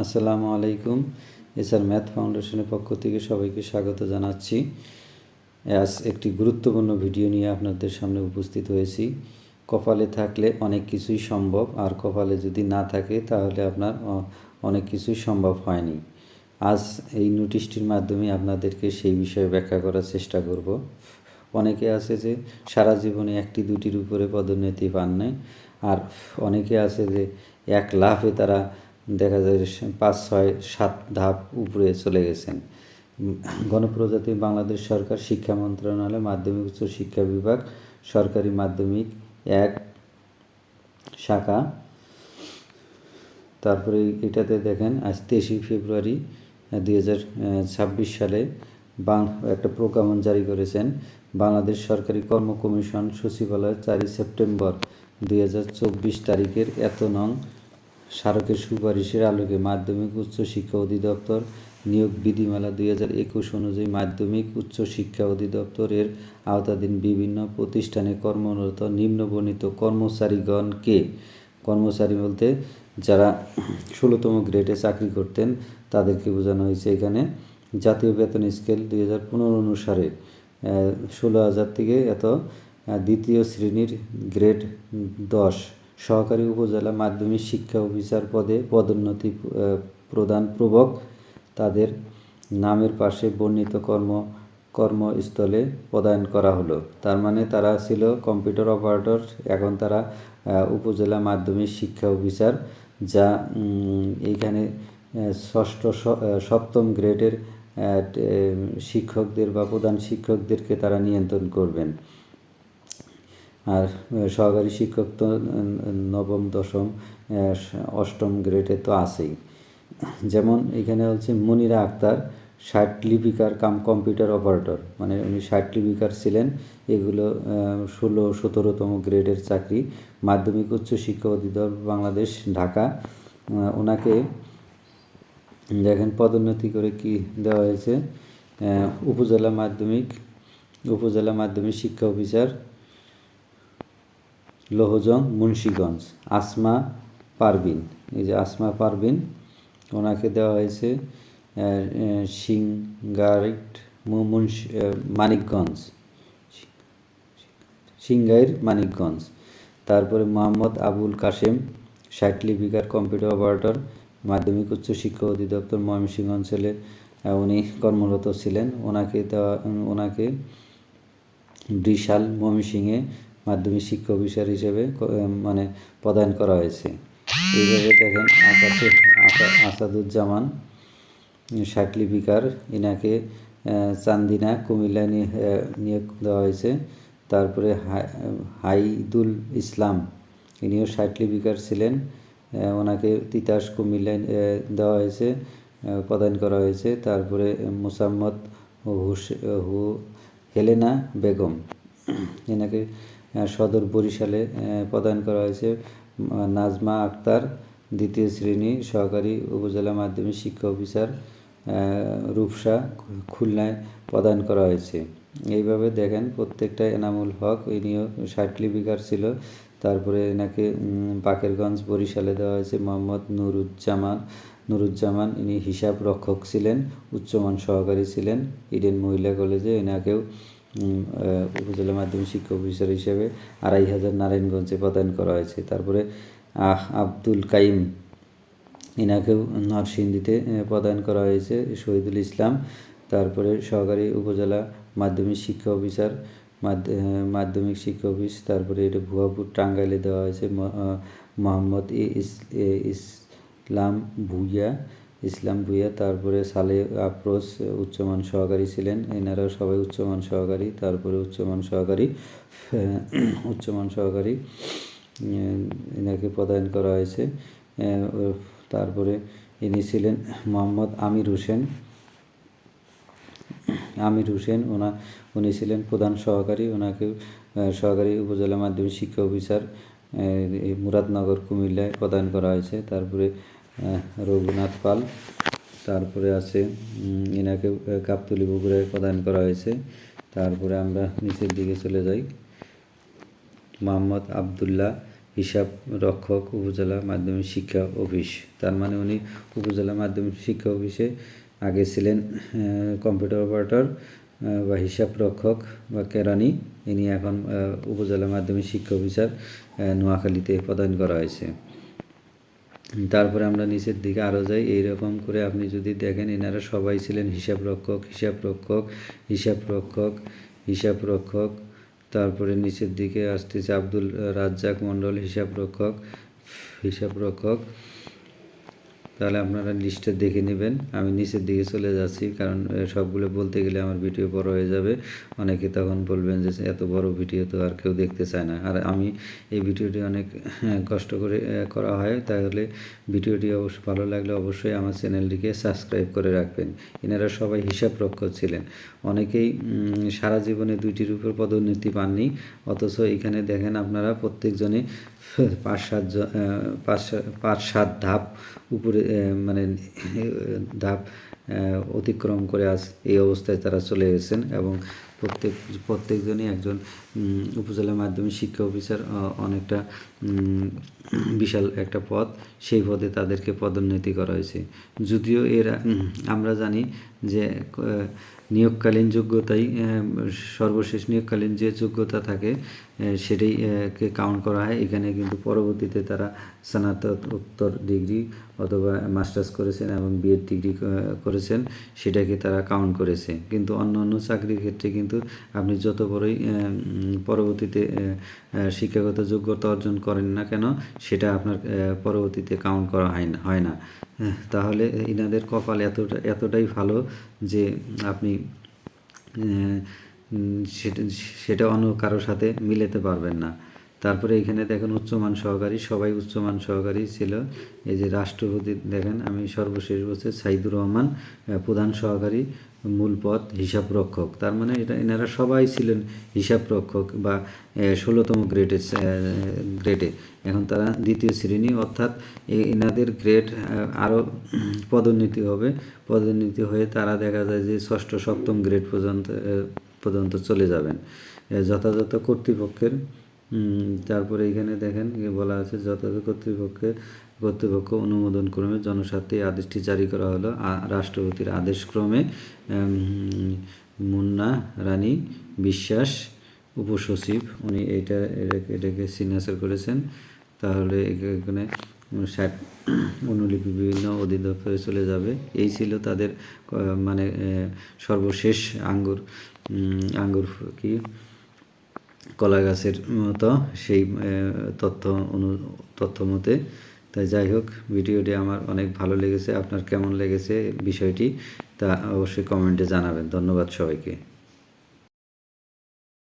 আসসালামু আলাইকুম। SR math ফাউন্ডেশনের পক্ষ থেকে সবাইকে স্বাগত জানাচ্ছি। আজ একটি গুরুত্বপূর্ণ ভিডিও নিয়ে আপনাদের সামনে উপস্থিত হয়েছি। কপালে থাকলে অনেক কিছুই সম্ভব, আর কপালে যদি না থাকে তাহলে আপনার অনেক কিছুই সম্ভব হয়নি। আজ এই নোটিশটির মাধ্যমে আপনাদেরকে সেই বিষয়ে ব্যাখ্যা করার চেষ্টা করব। অনেকে আছে যে সারা জীবনে একটি দুটির উপরে পদোন্নতি পান নাই, আর অনেকে আছে যে এক লাফে তারা দেখা যায় 5, 6, 7 ধাপ উপরে চলে গেছেন। গণপ্রজাতন্ত্রী বাংলাদেশ সরকার শিক্ষা মন্ত্রণালয় মাধ্যমিক উচ্চ শিক্ষা বিভাগ সরকারি মাধ্যমিক 1 শাখা। তারপরে এটাতে দেখেন আজ 23 ফেব্রুয়ারি 2026 সালে একটা প্রজ্ঞাপন জারি করেছেন বাংলাদেশ সরকারি কর্ম কমিশন সচিবালয় 4 সেপ্টেম্বর 2024 তারিখের এত নং স্মারকের সুপারিশের আলোকে মাধ্যমিক উচ্চ শিক্ষা অধিদপ্তর নিয়োগ বিধিমালা 2021 অনুযায়ী মাধ্যমিক উচ্চ শিক্ষা অধিদপ্তরের আওতাধীন বিভিন্ন প্রতিষ্ঠানে কর্মরত নিম্নবর্ণিত কর্মচারীগণকে, কর্মচারী বলতে যারা 16তম গ্রেডে চাকরি করতেন তাদেরকে বোঝানো হয়েছে এখানে। জাতীয় বেতন স্কেল 2015 অনুসারে 16,000 থেকে দ্বিতীয় শ্রেণীর গ্রেড 10 সহকারী উপজেলা মাধ্যমিক শিক্ষা অফিসার পদে পদোন্নতি প্রদানপূর্বক তাদের নামের পাশে বর্ণিত কর্মস্থলে পদায়ন করা হলো। তার মানে তারা ছিল কম্পিউটার অপারেটর, এখন তারা উপজেলা মাধ্যমিক শিক্ষা অফিসার, যা এইখানে 7ম গ্রেডের শিক্ষকদের বা প্রধান শিক্ষকদেরকে তারা নিয়ন্ত্রণ করবেন। আর সহকারী শিক্ষক তো 9ম, 10ম, 8ম গ্রেডে তো আছেই। যেমন এখানে হচ্ছে মনিরা আক্তার 60 লিপিকার কাম কম্পিউটার অপারেটর, মানে উনি 60 লিপিকার ছিলেন। এগুলো 16-17তম গ্রেডের চাকরি। মাধ্যমিক উচ্চ শিক্ষা অধিদপ্তর বাংলাদেশ ঢাকা, ওনাকে দেখেন পদোন্নতি করে কি দেওয়া হয়েছে, উপজেলা মাধ্যমিক শিক্ষা অফিসার লোহজং মুন্সিগঞ্জ আসমা পারভিন। এই যে আসমা পারভিন, ওনাকে দেওয়া হয়েছে সিংগাইর মানিকগঞ্জ। তারপরে মোহাম্মদ আবুল কাশেম 60 লিপিকার কম্পিউটার অপারেটর, মাধ্যমিক উচ্চ শিক্ষা অধিদপ্তর ময়মনসিংহ অঞ্চলে উনি কর্মরত ছিলেন। ওনাকে বরিশাল ময়মনসিংহে মাধ্যমিক শিক্ষা অফিসার হিসেবে মানে প্রদান করা হয়েছে। এইভাবে দেখেন আসাদুজ্জামান 60 লিপিকার, এনাকে চান্দিনা কুমিল্লা নিয়োগ দেওয়া হয়েছে। তারপরে হাইদুল ইসলাম, ইনিও 60 লিপিকার ছিলেন, ওনাকে তিতাস কুমিল্লায় দেওয়া হয়েছে, প্রদান করা হয়েছে। তারপরে মোসাম্মদ হেলেনা বেগম, এনাকে সদর বরিশালে প্রদান করা হয়েছে। নাজমা আক্তার 2য় শ্রেণী সহকারী উপজেলা মাধ্যমিক শিক্ষা অফিসার রূপসা খুলনায় প্রদান করা হয়েছে। এইভাবে দেখেন প্রত্যেকটা এনামুল হক, ইনিও 60 লিপিকার ছিল। তারপরে এনাকে বাকেরগঞ্জ বরিশালে দেওয়া হয়েছে মোহাম্মদ নুরুজ্জামান, ইনি হিসাব রক্ষক ছিলেন, উচ্চমান সহকারী ছিলেন ইডেন মহিলা কলেজে। এনাকেও উপজেলা মাধ্যমিক শিক্ষা অফিসার হিসেবে 2500 নারায়ণগঞ্জে প্রদান করা হয়েছে। তারপরে আব্দুল কাইম, এনাকেও নরসিংদীতে প্রদান করা হয়েছে। শহীদুল ইসলাম, তারপরে সহকারী উপজেলা মাধ্যমিক শিক্ষা অফিসার মাধ্যমিক শিক্ষা অফিস। তারপরে এটা ভুয়াপুর টাঙ্গাইলে দেওয়া হয়েছে মোহাম্মদ ইসলাম ভুইয়া। তারপরে সালে আফরোজ উচ্চমান সহকারী ছিলেন, এনারাও সবাই উচ্চমান সহকারী। তারপরে উচ্চমান সহকারী এনাকে প্রদান করা হয়েছে। তারপরে ইনি ছিলেন মোহাম্মদ আমির হোসেন, উনি ছিলেন প্রধান সহকারী, ওনাকে সহকারী উপজেলা মাধ্যমিক শিক্ষা অফিসার মুরাদনগর কুমিল্লায় প্রদান করা হয়েছে। তারপরে রঘুনাথ পাল, তারপরে আছে এনাকে গাবতলী বগুড়ায় প্রদান করা হয়েছে। তারপরে আমরা নিচের দিকে চলে যাই, মোহাম্মদ আবদুল্লাহ হিসাব রক্ষক উপজেলা মাধ্যমিক শিক্ষা অফিস। তার মানে উনি উপজেলা মাধ্যমিক শিক্ষা অফিসে আগে ছিলেন কম্পিউটার অপারেটর বা হিসাব রক্ষক বা কেরানি। ইনি এখন উপজেলা মাধ্যমিক শিক্ষা অফিসার নোয়াখালীতে পদায়ন করা হয়েছে। তারপরে আমরা নিচের দিকে আরও যাই। এইরকম করে আপনি যদি দেখেন এনারা সবাই ছিলেন হিসাব রক্ষক, হিসাব রক্ষক, হিসাব রক্ষক, হিসাব রক্ষক। তারপরে নিচের দিকে আসতেছে আব্দুল রাজ্জাক মণ্ডল, হিসাব রক্ষক, হিসাব রক্ষক। তাহলে আপনারা লিস্টটা দেখে নেবেন। আমি নিচের দিকে চলে যাচ্ছি, কারণ সবগুলো বলতে গেলে আমার ভিডিও বড় হয়ে যাবে। অনেকে তখন বলবেন যে এত বড় ভিডিও তো আর কেউ দেখতে চায় না। আর আমি এই ভিডিওটি অনেক কষ্ট করে করা হয়, তাহলে ভিডিওটি ভালো লাগলে অবশ্যই আমার চ্যানেলটিকে সাবস্ক্রাইব করে রাখবেন। এনারা সবাই হিসাব রক্ষক ছিলেন। অনেকেই সারা জীবনে 2টির উপর পদোন্নতি পাননি, অথচ এখানে দেখেন আপনারা প্রত্যেকজনে 5-7 ধাপ উপরে মানে ধাপ অতিক্রম করে আজ এই অবস্থায় তারা চলে গেছেন। এবং প্রত্যেকজনই একজন উপজেলা মাধ্যমিক শিক্ষা অফিসার, অনেকটা বিশাল একটা পদ। সেই পদে তাদেরকে পদোন্নতি করা হয়েছে। যদিও এরা আমরা জানি যে নিয়োগকালীন যোগ্যতাই সর্বশেষ নিয়োগকালীন যে যোগ্যতা থাকে সেটাই কে কাউন্ট করা হয়। এখানে কিন্তু পরবর্তীতে তারা স্নাতকোত্তর ডিগ্রি অথবা মাস্টার্স করেছেন এবং বিএড ডিগ্রি করেছেন, সেটাকে তারা কাউন্ট করেছে। কিন্তু অন্য অন্য চাকরির ক্ষেত্রে কিন্তু আপনি যত বড়ই পরবর্তীতে শিক্ষাগত যোগ্যতা অর্জন করেন না কেন, সেটা আপনার পরবর্তীতে কাউন্ট করা হয় না। তাহলে এনাদের কপাল এতটাই ভালো যে আপনি সেটা অন্য কারোর সাথে মিলাতে পারবেন না। তারপরে এখানে দেখেন উচ্চমান সহকারী, সবাই উচ্চমান সহকারী ছিল। এই যে রাষ্ট্রপতি দেখেন, আমি সর্বশেষ বলছি সাইদুর রহমান, প্রধান সহকারী, মূল পদ হিসাব রক্ষক। তার মানে এনারা সবাই ছিলেন হিসাব রক্ষক বা 16তম গ্রেডে। এখন তারা 2য় শ্রেণী, অর্থাৎ এনাদের গ্রেড আরও পদোন্নতি হয়ে তারা দেখা যায় যে 6ম-7ম গ্রেড পর্যন্ত চলে যাবেন যথাযথ কর্তৃপক্ষের। তারপরে এখানে দেখেন বলা আছে যথাযথ কর্তৃপক্ষ অনুমোদন ক্রমে জনস্বার্থে এই আদেশটি জারি করা হলো। রাষ্ট্রপতির আদেশক্রমে মুন্না রানী বিশ্বাস উপসচিব, উনি এটাকে সিগনেচার করেছেন। তাহলে এখানে অনুলিপি বিভিন্ন অধিদপ্তরে চলে যাবে। এই ছিল তাদের মানে সর্বশেষ আঙ্গুর কি কলা গাছের মতো সেই তথ্য মতে। তাই যাই হোক, ভিডিওটি আমার অনেক ভালো লেগেছে। আপনার কেমন লেগেছে বিষয়টি তা অবশ্যই কমেন্টে জানাবেন। ধন্যবাদ সবাইকে।